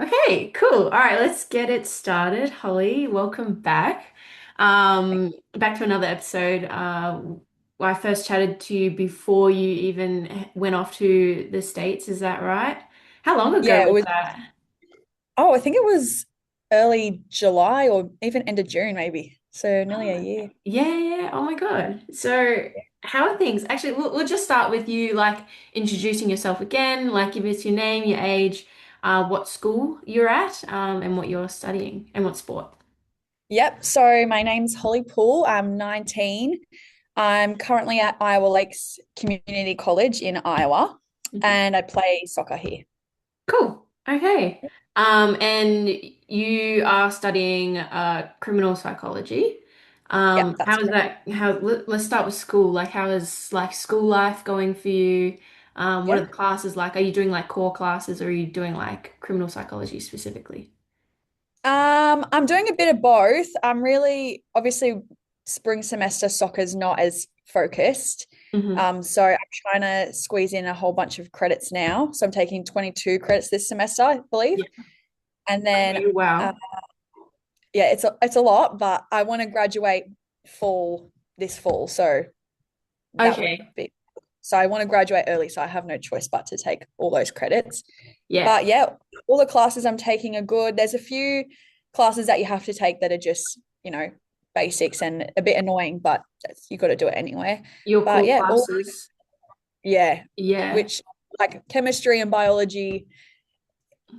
Okay, cool. All right, let's get it started. Holly, welcome back. Back to another episode. I first chatted to you before you even went off to the States, is that right? How long ago Yeah, it was was. that? Oh, I think it was early July or even end of June, maybe. So nearly Oh, a year. okay. Yeah, yeah. Oh my God. So, how are things? Actually, we'll just start with you like introducing yourself again, like give us your name, your age, what school you're at, and what you're studying and what sport. Yep. So my name's Holly Poole. I'm 19. I'm currently at Iowa Lakes Community College in Iowa, Mhm. and I play soccer here. Cool. Okay. And you are studying criminal psychology. Yep, that's How is correct. that? Let's start with school. Like, how is like school life going for you? What are Yeah. the classes like? Are you doing like core classes or are you doing like criminal psychology specifically? I'm doing a bit of both. I'm really obviously spring semester soccer's not as focused. Hmm. So I'm trying to squeeze in a whole bunch of credits now. So I'm taking 22 credits this semester, I believe. Yeah. And then Okay, uh, wow. yeah, it's a lot, but I want to graduate fall this fall. So that would Okay. be so I want to graduate early, so I have no choice but to take all those credits. Yeah. But yeah, all the classes I'm taking are good. There's a few classes that you have to take that are just, basics and a bit annoying, but you got to do it anyway. Your But core yeah, all classes. yeah, Yeah. which like chemistry and biology,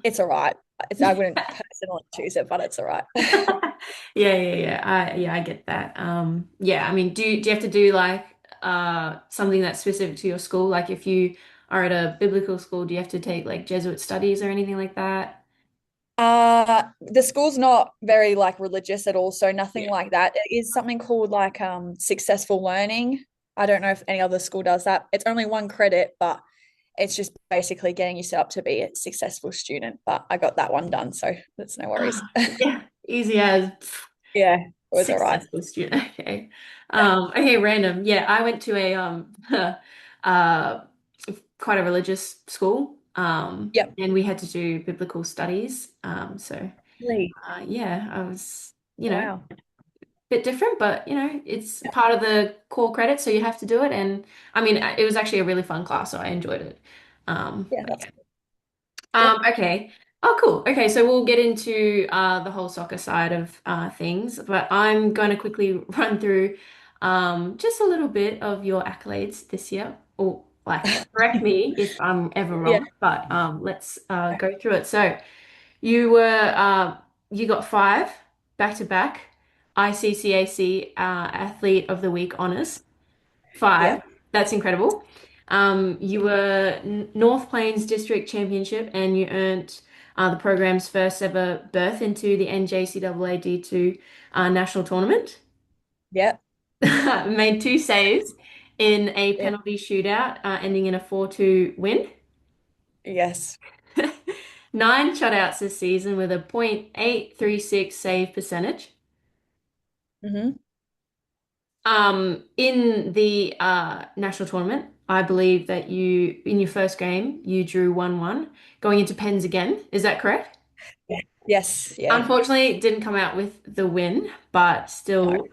it's all right. I wouldn't personally choose it, but it's all right. Yeah, yeah, yeah. I get that. Yeah, I mean, do you have to do like something that's specific to your school? Like if you are at a biblical school, do you have to take like Jesuit studies or anything like that? The school's not very like religious at all, so nothing Yeah. like that. It is something called like successful learning. I don't know if any other school does that. It's only one credit, but it's just basically getting you set up to be a successful student. But I got that one done, so that's no worries. Yeah, easy as Yeah, it was all right. successful student. Okay. Okay, random. Yeah, I went to a uh quite a religious school. Yep. And we had to do biblical studies. Really? Yeah, I was, Wow. bit different, but it's part of the core credit, so you have to do it. And I mean, it was actually a really fun class, so I enjoyed it. Yeah, But that's yeah. yep. Okay. Oh, cool. Okay, so we'll get into the whole soccer side of things, but I'm going to quickly run through just a little bit of your accolades this year. Or like, correct me if I'm ever Yeah. wrong, but let's go through it. So. You were you got five back to back ICCAC Athlete of the Week honors. Five. Yep. That's incredible. You were North Plains District Championship and you earned the program's first ever berth into the NJCAA D2 national tournament. Yep. Made two saves in a Yep. penalty shootout, ending in a 4-2 win. Yes. Nine shutouts this season with a .836 save percentage. Mm-hmm. In the national tournament, I believe that in your first game, you drew 1-1, going into pens again. Is that correct? Yeah. Yes. Yeah. Unfortunately, it didn't come out with the win, but No. still,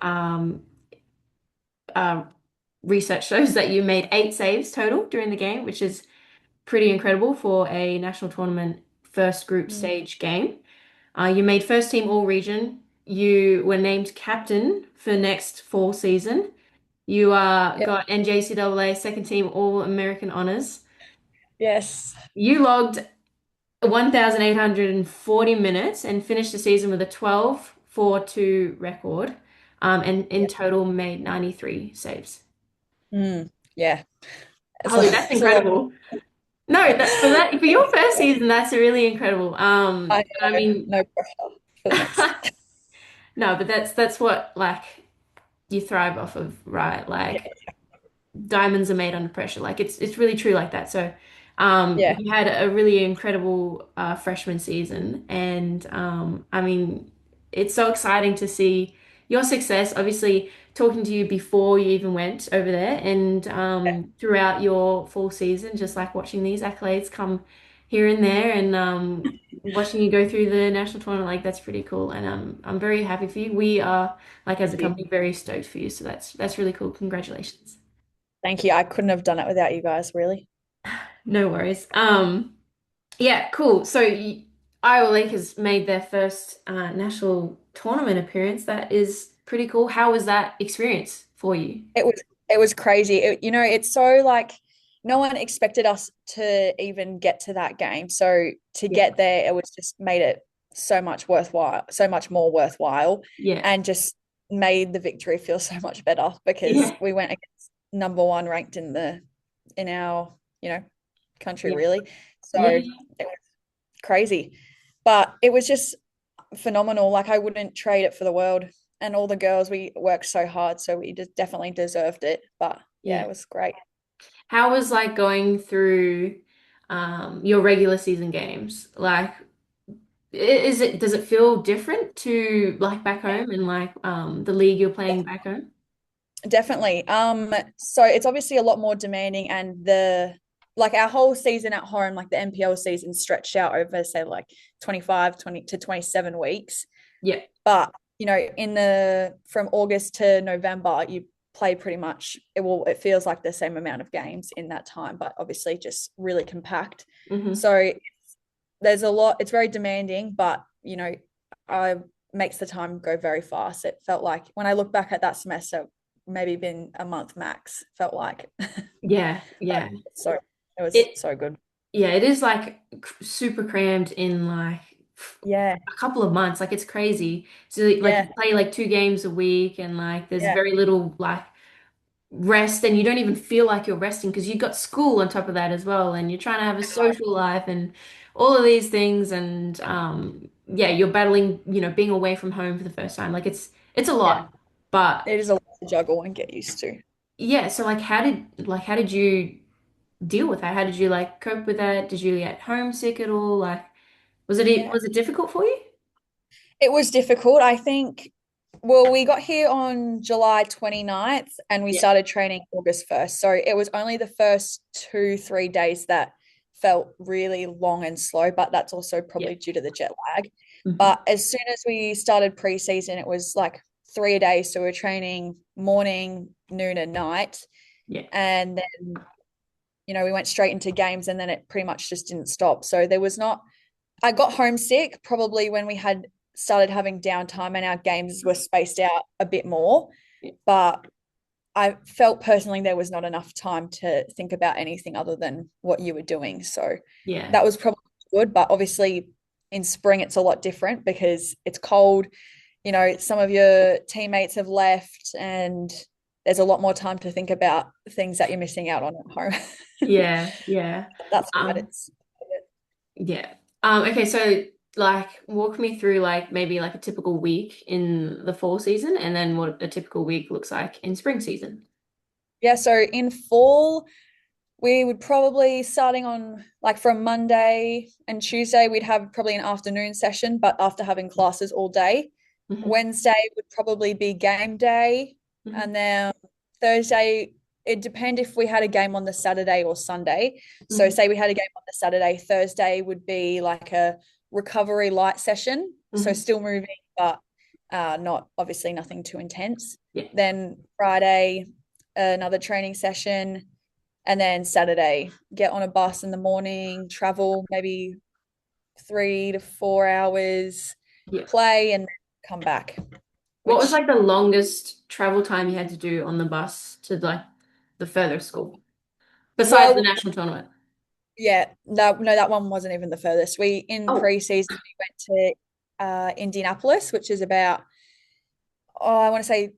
uh, research shows that you made eight saves total during the game, which is pretty incredible for a national tournament first group Mm. stage game. You made first team all region. You were named captain for next fall season. You Yep. got NJCAA second team all American honors. Yes. You logged 1,840 minutes and finished the season with a 12-4-2 record. And in Yep. total made 93 saves. Mm. Yeah. Holly, that's It's a lot. incredible. No, for your first season, that's really incredible. I But I know. mean, No pressure for the next. no, but that's what like you thrive off of, right? Yeah. Like diamonds are made under pressure. Like it's really true like that. So, Yeah. you had a really incredible freshman season, and I mean, it's so exciting to see your success. Obviously, talking to you before you even went over there, and throughout your full season, just like watching these accolades come here and there, and watching you go through the national tournament, like that's pretty cool. And I'm very happy for you. We are like as a Thank you. company very stoked for you. So that's really cool. Congratulations. Thank you. I couldn't have done it without you guys, really. No worries. Yeah, cool. So Iowa Lake has made their first national tournament appearance. That is pretty cool. How was that experience for you? It was crazy. It's so like no one expected us to even get to that game. So to Yeah, get there, it was just made it so much worthwhile, so much more worthwhile, yeah, and just made the victory feel so much better because yeah, we went against number one ranked in our, country yeah, really. So yeah, it was crazy. But it was just phenomenal. Like I wouldn't trade it for the world. And all the girls, we worked so hard, so we just definitely deserved it. But yeah, yeah. it was great. How was like going through your regular season games? Like, is it does it feel different to like back Yeah, home and like the league you're playing back home? definitely. So it's obviously a lot more demanding, and the like our whole season at home, like the NPL season, stretched out over say like 25, 20 to 27 weeks. Yeah, But in the from August to November, you play pretty much it feels like the same amount of games in that time, but obviously just really compact. hmm, So there's a lot, it's very demanding, but I makes the time go very fast. It felt like when I look back at that semester, maybe been a month max, felt like. yeah, yeah. So it was It so good. Yeah, it is like super crammed in like Yeah, a couple of months. Like it's crazy. So like yeah, you play like 2 games a week and like there's yeah, very little like rest and you don't even feel like you're resting because you've got school on top of that as well and you're trying to have a social life and all of these things and yeah, you're battling, being away from home for the first time. Like it's a yeah. lot. But It is a lot to juggle and get used to. yeah, so like how did you deal with that? How did you like cope with that? Did you get homesick at all? Like Yeah. was it difficult for you? It was difficult. I think, well, we got here on July 29th and we Yeah. started training August 1st. So it was only the first 2, 3 days that felt really long and slow, but that's also Yeah. probably due to the jet lag. Hmm. But as soon as we started preseason, it was like 3 a day. So we are training morning, noon, and night. Yeah. And then, we went straight into games and then it pretty much just didn't stop. So there was not I got homesick probably when we had started having downtime and our games were spaced out a bit more. Yeah. But I felt personally there was not enough time to think about anything other than what you were doing. So Yeah. that was probably good. But obviously in spring, it's a lot different because it's cold. Some of your teammates have left and there's a lot more time to think about things that you're missing out on at home. Yeah. Yeah. That's bad. Um, yeah. Okay, so like walk me through like maybe like a typical week in the fall season and then what a typical week looks like in spring season. Yeah, so in fall, we would probably starting on like from Monday and Tuesday, we'd have probably an afternoon session, but after having classes all day. Hmm. Wednesday would probably be game day. Hmm. And then Thursday, it depend if we had a game on the Saturday or Sunday. So Hmm. say we had a game on the Saturday, Thursday would be like a recovery light session. So Hmm. still moving, but not obviously nothing too intense. Yeah. Then Friday, another training session and then Saturday, get on a bus in the morning, travel maybe 3 to 4 hours, Yeah. play, and come back. What was Which, like the longest travel time you had to do on the bus to like the further school besides the well, national tournament? yeah, no, that one wasn't even the furthest. We in Oh, preseason we went to Indianapolis, which is about I want to say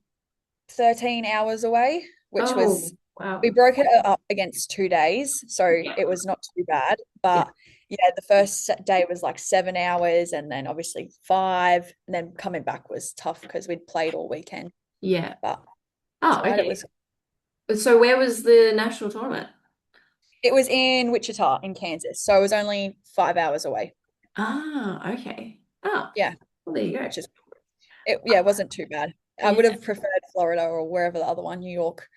13 hours away, which oh, was we wow. broke it up against 2 days, so Yeah. it was not too bad. Yeah. But yeah, the first day was like 7 hours, and then obviously 5, and then coming back was tough because we'd played all weekend. Yeah. But it's Oh, all right. It okay. was So where was the national tournament? it was in Wichita in Kansas, so it was only 5 hours away. Ah, okay. Oh, Yeah, well, there you go. which is it. Yeah, it wasn't too bad. I would Yeah, have preferred Florida or wherever the other one, New York,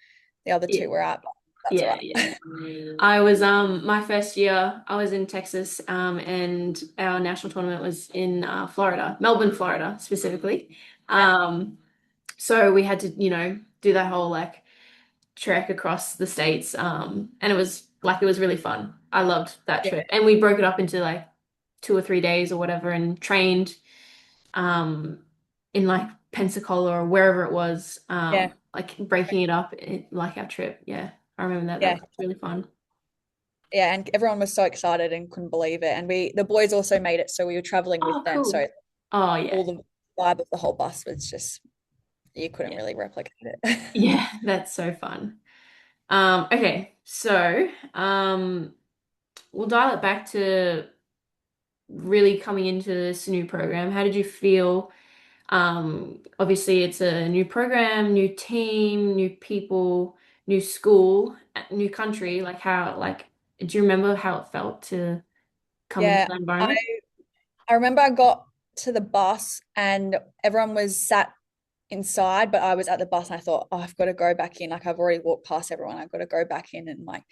the other yeah, two were at. That's all Yeah, right. yeah. I was my first year I was in Texas and our national tournament was in Florida, Melbourne, Florida specifically. Um so we had to, do that whole like trek across the states and it was really fun. I loved that Yeah, trip. And we broke it up into like 2 or 3 days or whatever and trained um in like Pensacola or wherever it was yeah, like breaking it up like our trip. Yeah. I remember that. That yeah, was really fun. yeah. And everyone was so excited and couldn't believe it. And the boys also made it, so we were traveling with Oh, them. cool. So Oh, yeah. all the vibe of the whole bus was just you couldn't Yeah. really replicate it. Yeah, that's so fun. Okay, so we'll dial it back to really coming into this new program. How did you feel? Obviously it's a new program, new team, new people, new school, new country. Like how, like, do you remember how it felt to come into Yeah, that I environment? I remember I got to the bus and everyone was sat inside, but I was at the bus and I thought, oh, I've got to go back in. Like I've already walked past everyone. I've got to go back in and like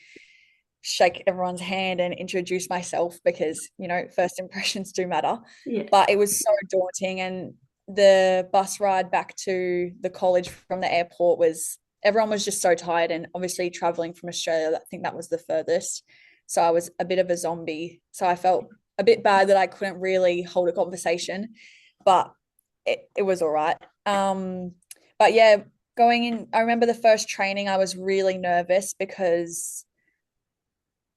shake everyone's hand and introduce myself because, first impressions do matter. Yes. But it was so daunting. And the bus ride back to the college from the airport was, everyone was just so tired. And obviously, traveling from Australia, I think that was the furthest. So I was a bit of a zombie. So I felt a bit bad that I couldn't really hold a conversation, but it was all right. But yeah, going in, I remember the first training, I was really nervous because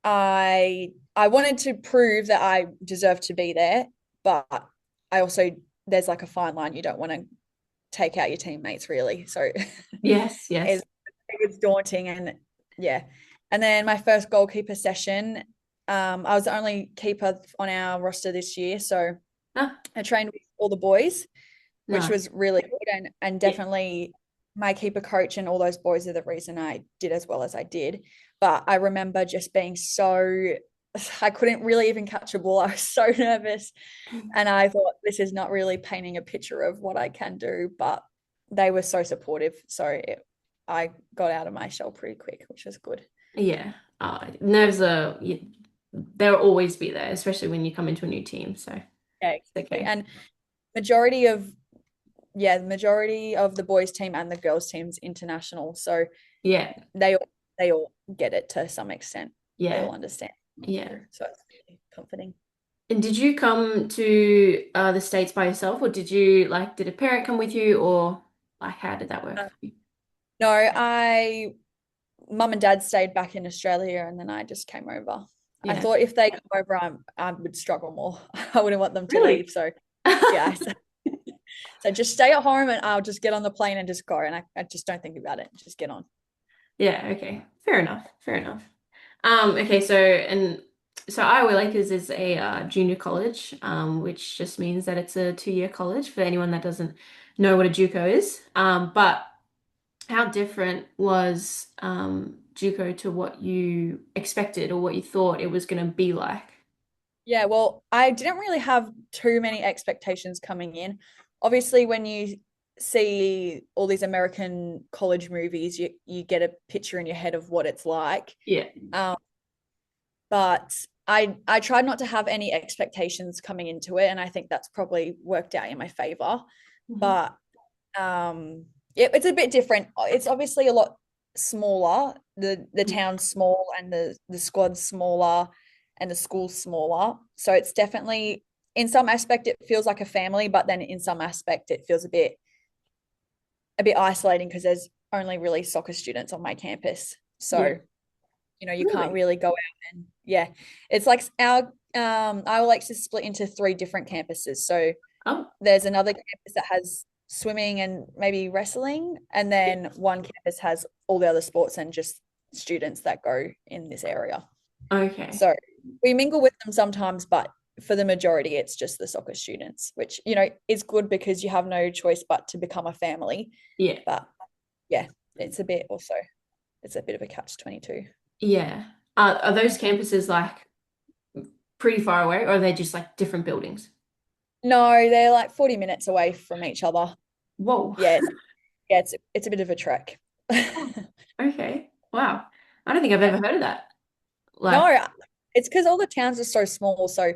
I wanted to prove that I deserved to be there, but I also there's like a fine line. You don't want to take out your teammates really. So Yes, yes. it's it's daunting and yeah. And then my first goalkeeper session, I was the only keeper on our roster this year. So Ah, I trained with all the boys, which nice. was really good and Yeah. definitely my keeper coach and all those boys are the reason I did as well as I did. But I remember just being so I couldn't really even catch a ball. I was so nervous. And I thought this is not really painting a picture of what I can do, but they were so supportive. So I got out of my shell pretty quick, which was good. Yeah. Nerves are, yeah, they'll always be there, especially when you come into a new team. So Yeah, it's exactly. okay. And majority of the majority of the boys team and the girls team's international. So Yeah. they all they all get it to some extent. They Yeah. all understand. Yeah. So it's really comforting. And did you come to the States by yourself, or did a parent come with you, or like how did that work Uh, for you? no, I mum and dad stayed back in Australia and then I just came over. I Yeah. thought if they come over, I would struggle more. I wouldn't want them to Really? leave. So yeah. So just stay at home and I'll just get on the plane and just go. And I just don't think about it. Just get on. Yeah, okay. Fair enough. Fair enough. Okay, so Iowa Lakers is a junior college, which just means that it's a 2-year college for anyone that doesn't know what a JUCO is. But how different was JUCO to what you expected or what you thought it was going to be like? Yeah, well, I didn't really have too many expectations coming in. Obviously, when you see all these American college movies, you get a picture in your head of what it's like. Yeah. Um, but I tried not to have any expectations coming into it, and I think that's probably worked out in my favor. Mhm. But it's a bit different. It's obviously a lot smaller. The town's small, and the squad's smaller, and the school's smaller. So it's definitely in some aspect it feels like a family, but then in some aspect it feels a bit isolating because there's only really soccer students on my campus. Yeah. So you can't Really? really go out and yeah. It's like our Lakes is split into three different campuses. So Oh, there's another campus that has swimming and maybe wrestling, and yeah. then one campus has all the other sports and just students that go in this area. Okay. So we mingle with them sometimes, but for the majority, it's just the soccer students, which is good because you have no choice but to become a family. Yeah. But yeah, it's a bit of a catch-22. Yeah. Are those campuses like pretty far away, or are they just like different buildings? No, they're like 40 minutes away from each other. Whoa. Yeah, it's a bit of a trek. Oh, okay. Wow. I don't think I've ever heard of that. Like, No, it's because all the towns are so small. So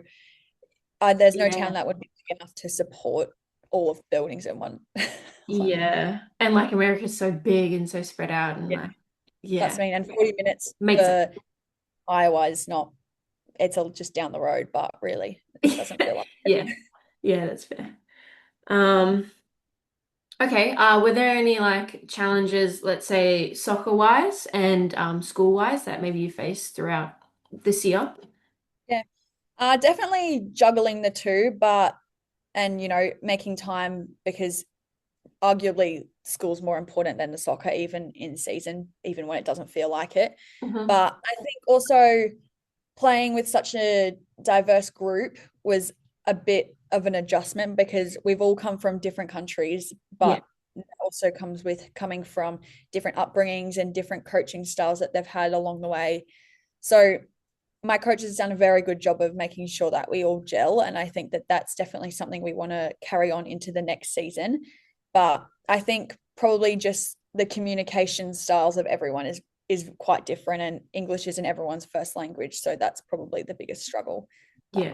there's no town yeah, that would be big enough to support all of the buildings in one. one. yeah. And like America's so big and so spread out and Yeah, like, that's yeah, mean. And 40 minutes makes for Iowa is not, it's all just down the road, but really, it doesn't it. feel like it. Yeah, yeah, that's fair. Um, okay. Were there any like challenges, let's say soccer wise and school wise that maybe you faced throughout this year? Yeah. Definitely juggling the two, and making time because arguably school's more important than the soccer, even in season, even when it doesn't feel like it. Hmm. But I think also playing with such a diverse group was a bit of an adjustment because we've all come from different countries, Yeah. but also comes with coming from different upbringings and different coaching styles that they've had along the way. So my coach has done a very good job of making sure that we all gel. And I think that that's definitely something we want to carry on into the next season. But I think probably just the communication styles of everyone is quite different, and English isn't everyone's first language. So that's probably the biggest struggle. But Yeah.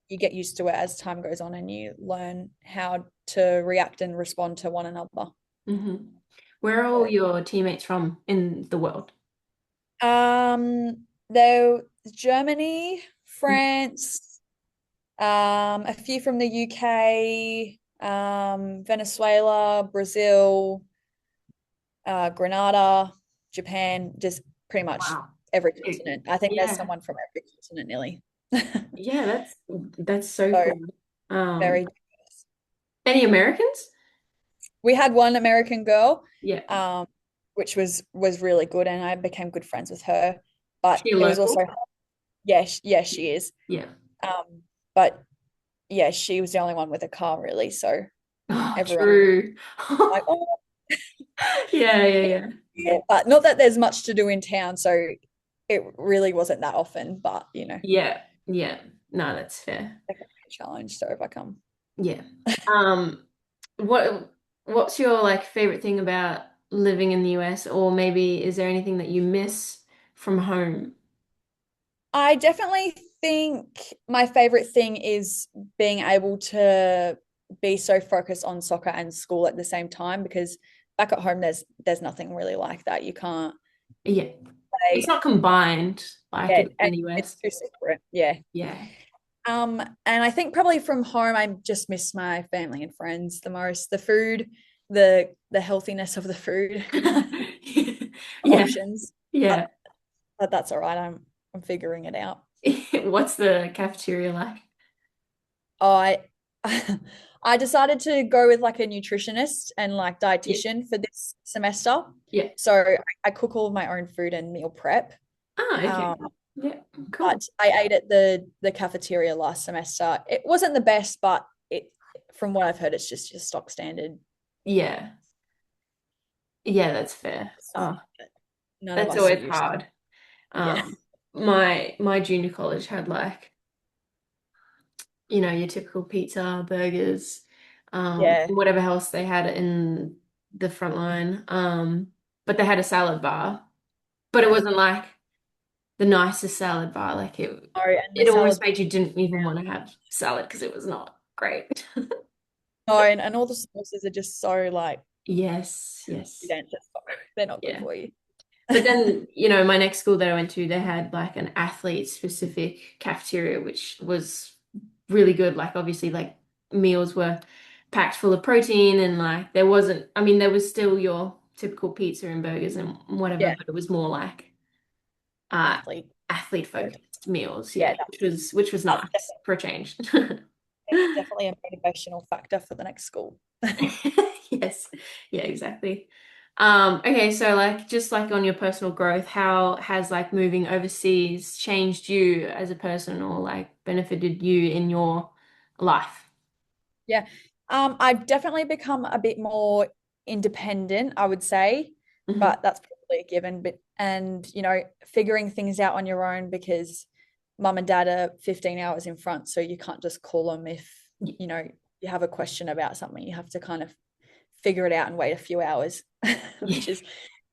you get used to it as time goes on and you learn how to react and respond to one another. Hmm. Where are all So, your teammates from in the world? though Germany, France, a few from the UK, Venezuela, Brazil, Grenada, Japan, just pretty much Wow. every Yeah. continent. I think there's Yeah. someone from every continent nearly. Yeah, that's so So cool. Um, very diverse. any Americans? We had one American girl, Yeah. um, which was really good, and I became good friends with her. But She a it was also, local? yeah, yeah, she is. Yeah. But yeah, she was the only one with a car really. So Oh, everyone true. like, oh, Yeah, yeah, yeah. yeah. But not that there's much to do in town, so it really wasn't that often. But Yeah. Yeah. No, that's fair. definitely a challenge to overcome. Yeah. Um, what's your like favorite thing about living in the US, or maybe is there anything that you miss from home? I definitely think my favorite thing is being able to be so focused on soccer and school at the same time because back at home there's nothing really like that. You can't Yeah. It's play, not combined like yeah, it and in the it's US. too separate. Yeah. Yeah. And I think probably from home I just miss my family and friends the most. The food, the healthiness of the food, Yeah. options. Yeah. But, but that's all right. I'm figuring it out. What's the cafeteria like? I I decided to go with like a nutritionist and like Yeah. dietitian for this semester. Yeah. So I cook all of my own food and meal prep. Ah, okay. Um, Yeah. Cool. but I ate at the cafeteria last semester. It wasn't the best, but it from what I've heard, it's just your stock standard Yeah. Yeah, that's fair. stuff Oh, that none of that's us are always used to. hard. Yeah. My junior college had like, your typical pizza, burgers, Yeah. whatever else they had in the front line. But they had a salad bar, but it Yeah. wasn't like the nicest salad bar. Like Oh, and the it almost salad. made you didn't even want to have salad because it was not great. Oh, and all the sauces are just so like Yes, yes, they're not good yeah. for you. But then, my next school that I went to, they had like an athlete specific cafeteria, which was really good. Like obviously like meals were packed full of protein and like there wasn't, I mean, there was still your typical pizza and burgers and whatever, Yeah. but it was more like uh Athlete. athlete focused meals, Yeah, yeah, which was that's nice for a change. definitely a motivational factor for the next school. Yes. Yeah, exactly. Okay, so like just like on your personal growth, how has like moving overseas changed you as a person or like benefited you in your life? Yeah. I've definitely become a bit more independent, I would say, Hmm. but that's probably a given. But and figuring things out on your own because mum and dad are 15 hours in front, so you can't just call them if you know you have a question about something. You have to kind of figure it out and wait a few hours, Yeah. which is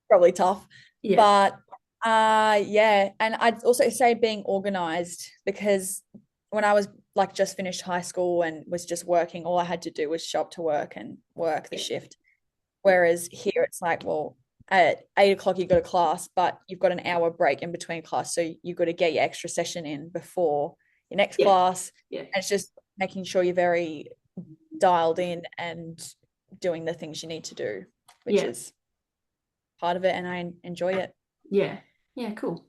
probably tough. Yeah. But Yeah. And I'd also say being organized because when I was like just finished high school and was just working, all I had to do was show up to work and work the Yeah. shift. Whereas here it's like, well, at 8 o'clock you go to class, but you've got an hour break in between class. So you've got to get your extra session in before your next Yeah. class. Yeah. And it's just making sure you're very dialed in and doing the things you need to do, which Yeah. is part of it. And I enjoy it. Yeah. Yeah, cool.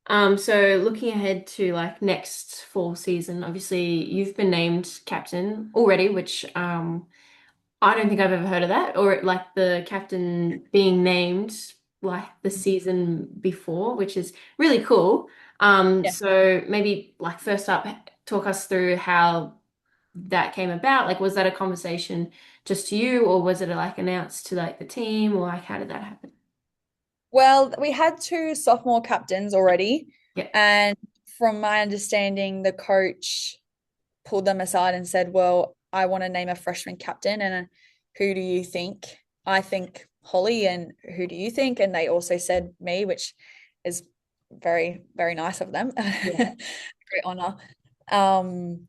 So looking ahead to like next fall season, obviously you've been named captain already, which I don't think I've ever heard of that, or like the captain being named like the season before, which is really cool. Yeah. So maybe like first up, talk us through how that came about. Like, was that a conversation just to you, or was it like announced to like the team, or like how did that happen? Well, we had two sophomore captains already. Yeah, And from my understanding, the coach pulled them aside and said, well, I want to name a freshman captain. And who do you think? I think Holly. And who do you think? And they also said me, which is very, very nice of them. yeah, Great honor. Um,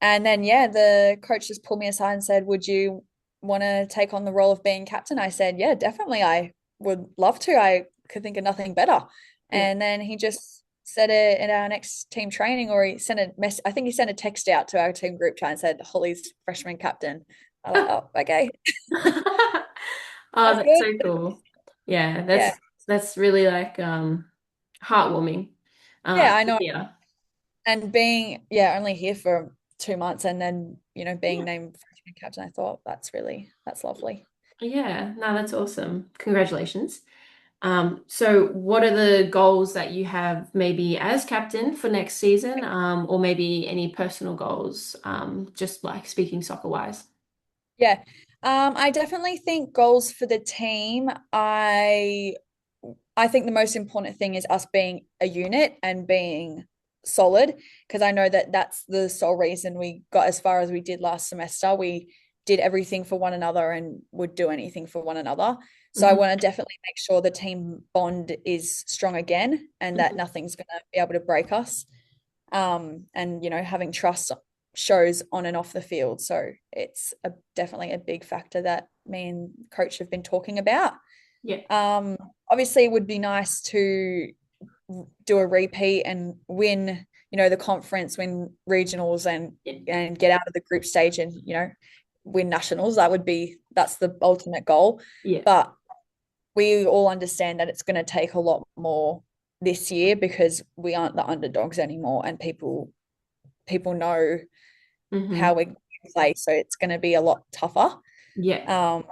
and then, yeah, the coach just pulled me aside and said, would you want to take on the role of being captain? I said, yeah, definitely. I would love to. I could think of nothing better. yeah. And then he just said it in our next team training, or he sent a mess. I think he sent a text out to our team group chat and said, Holly's freshman captain. I'm like, oh, okay. Oh, That's that's good. so cool. Yeah, Yeah. that's really like heartwarming. Yeah, I know. Yeah. And being, yeah, only here for 2 months and then, being Yeah. named freshman captain, I thought that's lovely. Yeah, no, that's awesome. Congratulations. So what are the goals that you have maybe as captain for next season, or maybe any personal goals, just like speaking soccer wise? Yeah. I definitely think goals for the team. I think the most important thing is us being a unit and being solid because I know that that's the sole reason we got as far as we did last semester. We did everything for one another and would do anything for one another. So I Hmm. want to definitely make sure the team bond is strong again and that Hmm. nothing's going to be able to break us. And having trust shows on and off the field. So it's definitely a big factor that me and coach have been talking about. Yeah. Um, Obviously, it would be nice to do a repeat and win, the conference, win regionals, and Yeah. get out of the group stage and win nationals. That's the ultimate goal. Yeah. But we all understand that it's going to take a lot more this year because we aren't the underdogs anymore, and people know Hmm. how we play, so it's going to be a lot tougher. Yeah. Um,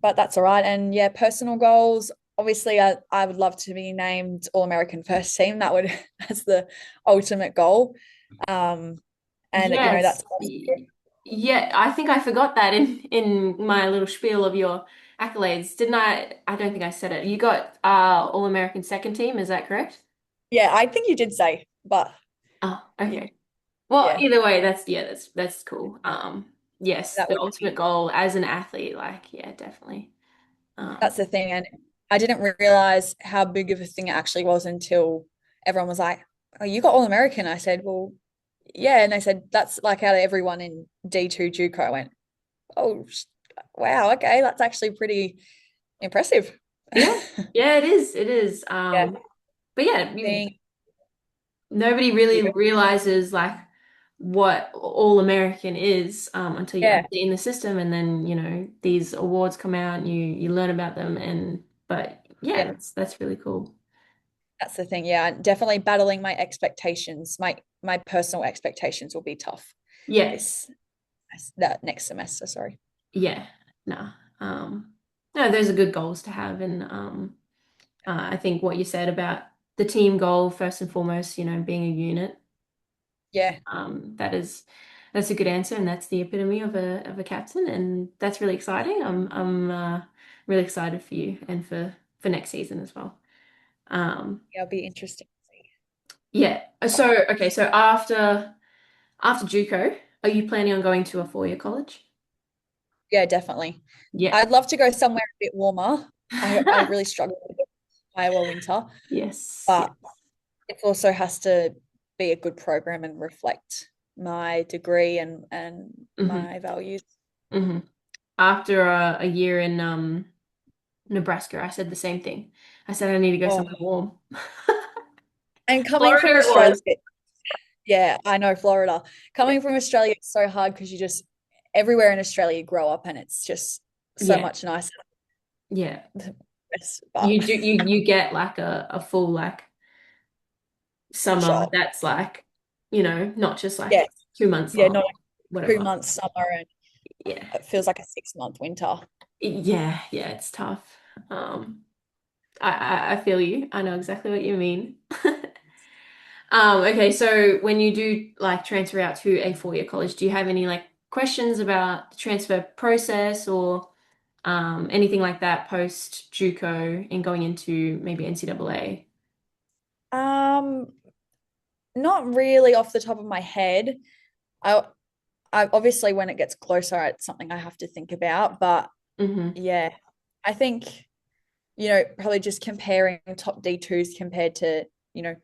but that's all right. And yeah, personal goals. Obviously, I would love to be named All American First Team. That's the ultimate goal. Um, and Yes. that's Yeah, I think I forgot that in my little spiel of your accolades. Didn't I? I don't think I said it. You got All-American second team, is that correct? yeah. I think you did say, but Oh, you, okay. Well, yeah, either way, that's yeah, that's cool. Yes, that the would ultimate be goal as an athlete, like, yeah, definitely. Um, that's the thing. And I didn't realize how big of a thing it actually was until everyone was like, "Oh, you got All American." I said, "Well, yeah," and they said that's like out of everyone in D2 JUCO. I went, "Oh, wow, okay, that's actually pretty impressive." yeah, yeah, it is. It is. Yeah, But yeah, being nobody really yeah, realizes like what All-American is until you're yeah, actually in the system, and then these awards come out and you learn about them, and but yeah, yeah, that's really cool. that's the thing. Yeah, definitely battling my expectations. My personal expectations will be tough Yeah, this that next semester. Sorry. yeah, no, no, those are good goals to have, and I think what you said about the team goal first and foremost, being a unit, Yeah, that's a good answer, and that's the epitome of a captain, and that's really exciting. I'm really excited for you and for next season as well. Um, it'll be interesting to see. yeah. So okay, so after JUCO, are you planning on going to a four-year college? Yeah, definitely. Yeah. I'd love to go somewhere a bit warmer. I really struggle with it. Iowa winter, Yes, but yes. it also has to be a good program and reflect my degree and Hmm. my values. Hmm. After a year in Nebraska, I said the same thing. I said I need to go Oh, somewhere warm. and coming Florida from it Australia, was. yeah, I know Florida. Yeah. Coming from Australia, it's so hard because you just everywhere in Australia you grow up and it's just so Yeah. much nicer. Yeah. But You get like a full like summer shot. that's like, not just Yeah, like 2 months yeah, long, not like two whatever. months summer and Yeah. it feels like a 6 month winter. Yeah, yeah, it's tough. Um, I feel you. I know exactly what you mean. Okay, so when you do like transfer out to a four-year college, do you have any like questions about the transfer process or anything like that post JUCO and going into maybe NCAA? Um, Not really off the top of my head. I I obviously when it gets closer, it's something I have to think about. But Hmm. yeah, I think, probably just comparing top D2s compared to,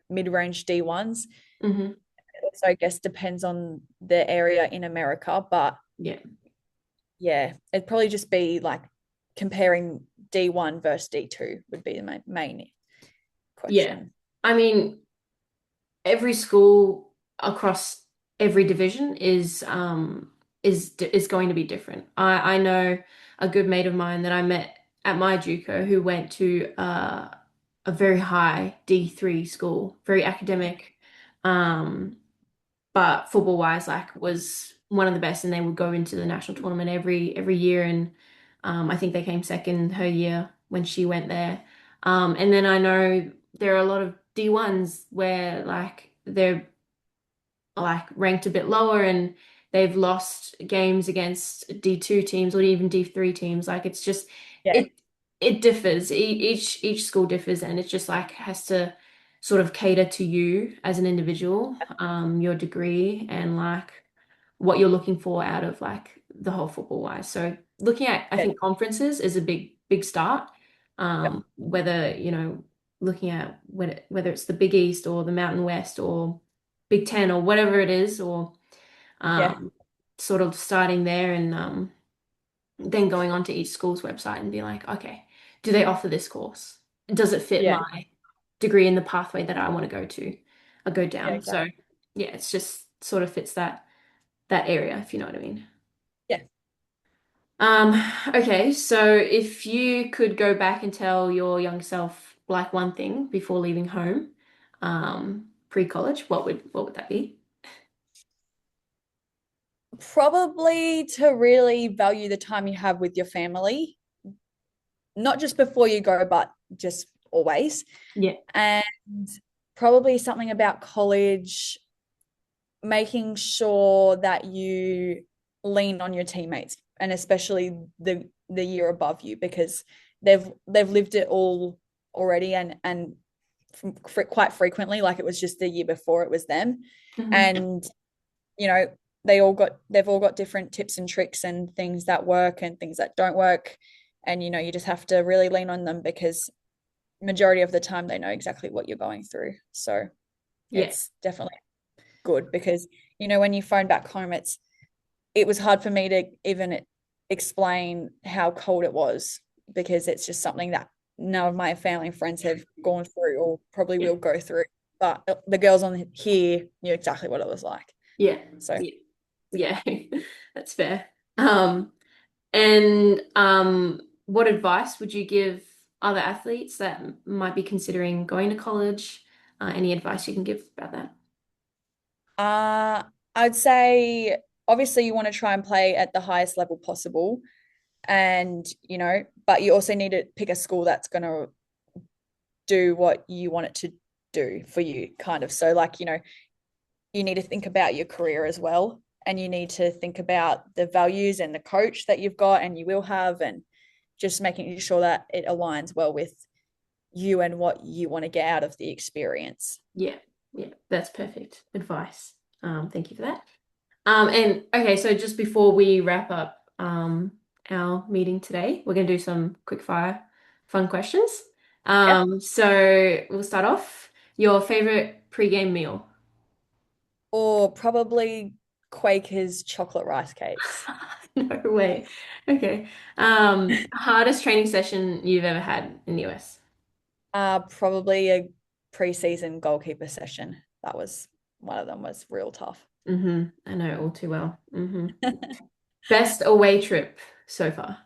mid-range D1s. Hmm. So I guess depends on the area in America. But Yeah. yeah, it'd probably just be like comparing D1 versus D2 would be the main Yeah. question. I mean, every school across every division is going to be different. I know a good mate of mine that I met at my JUCO who went to a very high D3 school, very academic, um, but football wise, like was one of the best, and they would go into the national tournament every year, and I think they came second her year when she went there. And then I know there are a lot of D1s where like they're like ranked a bit lower and they've lost games against D2 teams or even D3 teams. Like it's just Yeah, it it differs. Each school differs and it just like has to sort of cater to you as an individual, your degree and like what you're looking for out of like the whole football wise. So looking at I yeah, think conferences is a big start. yep, Whether, looking at whether it's the Big East or the Mountain West or Big Ten or whatever it is, or yeah, um, sort of starting there and then going onto each school's website and be like, okay, do they offer this course? Does it fit yeah, my degree in the pathway that I want to go yeah, down? So exactly. yeah, it's just sort of fits that area, if you know what I mean. Yeah. Um, okay, so if you could go back and tell your young self like one thing before leaving home, pre-college, what would that be? Probably to really value the time you have with your family, not just before you go, but just always. Yeah. And probably something about college, making sure that you lean on your teammates and especially the year above you because they've lived it all already and quite frequently like it was just the year before it was them. Hmm. And you know they've all got different tips and tricks and things that work and things that don't work, and you just have to really lean on them because majority of the time they know exactly what you're going through. So Yeah. it's definitely good because when you phone back home, it was hard for me to even explain how cold it was because it's just something that none of my family and friends have gone through or probably Yeah. will go through, but the girls on here knew exactly what it was like. Yeah. So Yeah. Yeah. That's fair. And what advice would you give other athletes that might be considering going to college? Any advice you can give about that? Uh, I'd say obviously you want to try and play at the highest level possible. And, but you also need to pick a school that's going to do what you want it to do for you, kind of. So, like, you need to think about your career as well. And you need to think about the values and the coach that you've got and you will have, and just making sure that it aligns well with you and what you want to get out of the experience. Yeah. Yeah. That's perfect advice. Thank you for that. And okay, so just before we wrap up our meeting today, we're going to do some quick fire fun questions. Yeah. So we'll start off. Your favorite pre-game meal? Or probably Quaker's chocolate rice cakes. No way. Okay. Hardest training session you've ever had in the US? Probably a pre-season goalkeeper session. That was one of them was real tough. I know all too well. Best away trip so far?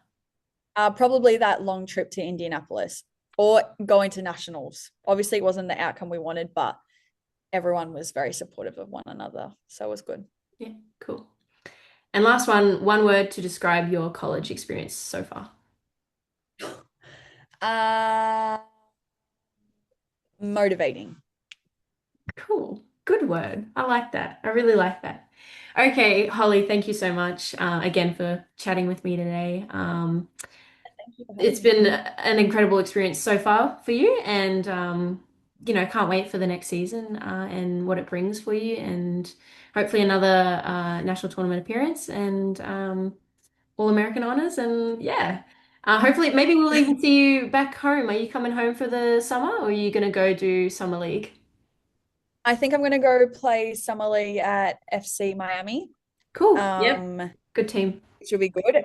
Probably that long trip to Indianapolis or going to nationals. Obviously, it wasn't the outcome we wanted, but everyone was very supportive of one another. So it was good. Yeah, cool. And last one word to describe your college experience so far. Uh, Motivating. Cool. Good word. I like that. I really like that. Okay, Holly, thank you so much again for chatting with me today. Thank you for It's having me. been an incredible experience so far for you, and can't wait for the next season and what it brings for you, and hopefully another national tournament appearance and All American honors, and yeah. Hopefully, maybe we'll even see you back home. Are you coming home for the summer, or are you going to go do summer league? I think I'm going to go play summer league at FC Miami, Cool. Yep. um, Good team. which will be good.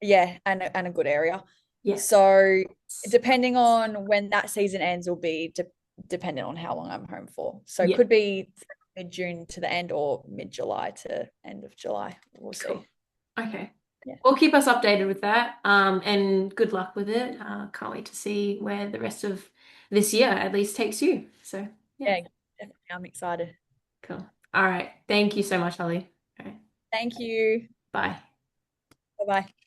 Yeah, and a good area. Yeah. So depending on when that season ends will be dependent on how long I'm home for. So it Yeah. could be mid-June to the end or mid-July to end of July. We'll Cool. see. Okay. Yeah. Well, keep us updated with that. And good luck with it. Can't wait to see where the rest of this year at least takes you. So, yeah, Yeah, definitely. I'm excited. cool. All right. Thank you so much, Holly. All right. Thank you. Bye. Bye-bye.